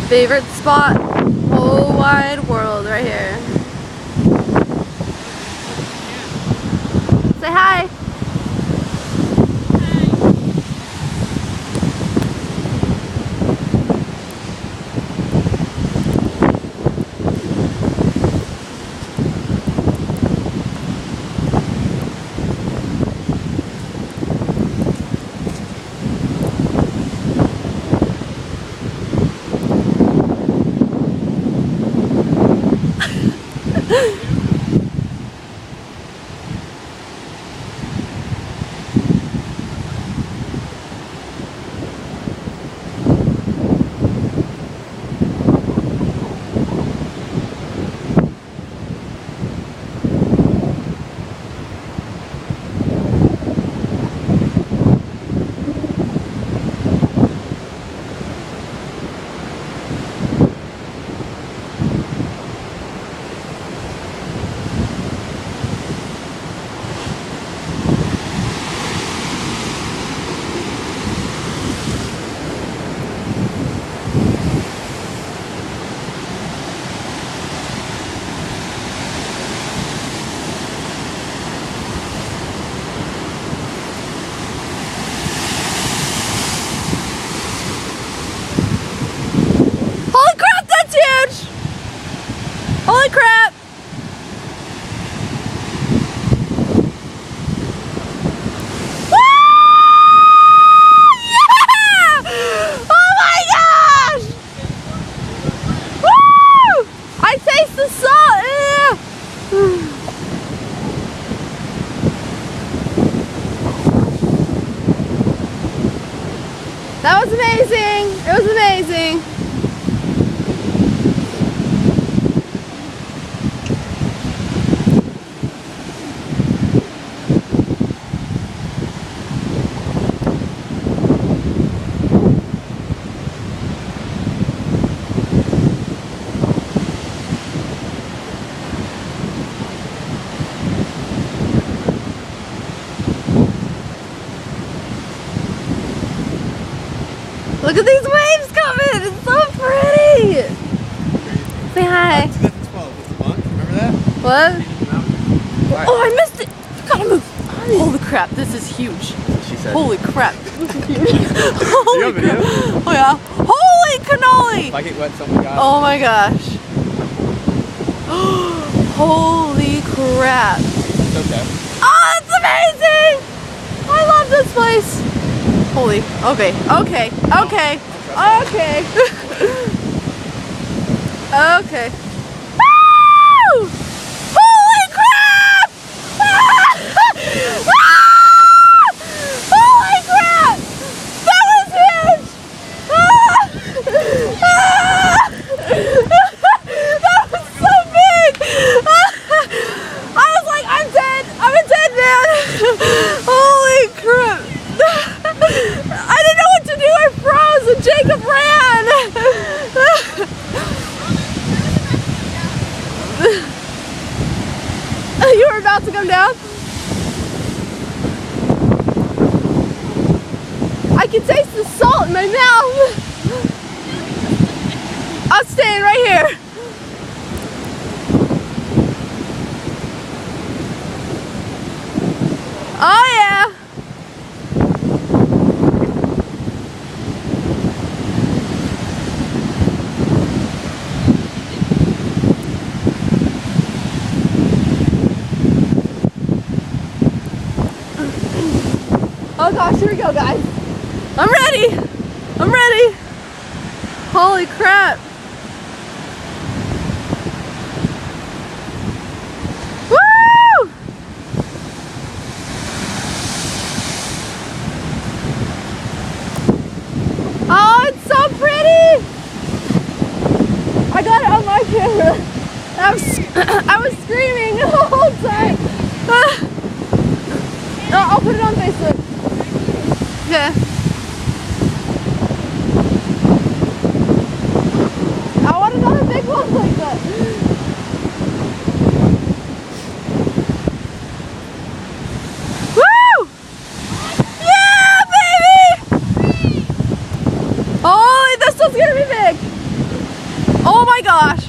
favorite spot, whole wide world right here. Say hi. Holy crap! Woo! Yeah! Oh my gosh! Woo! I taste the salt! Ew. That was amazing! It was amazing! Look at these waves coming! It's so pretty! Say hi. 2012 was the month, remember that? What? Oh, I missed it! You gotta move! Holy crap, this is huge. She said. Holy crap. This is huge. Holy video? crap. Oh yeah. Holy cannoli! If I get wet, something got Oh my gosh. Holy crap. It's okay. Oh, it's amazing! I love this place. Holy, okay. Okay. Woo! Holy crap! Holy crap! That was huge! That was so big! I was like, I'm dead! I'm a dead man! Holy crap! I didn't know what to do. I froze and Jacob ran. You were about to come down? I can taste the salt in my mouth. I'm staying right here. Oh yeah. Oh gosh, here we go, guys. I'm ready. I'm ready. Holy crap. Woo! Oh, it's so pretty. I got it on my camera. I was screaming the whole time. I'll put it on Facebook. Yeah. I want another big one like that. Woo! Yeah, baby! Oh, this one's gonna be big. gosh.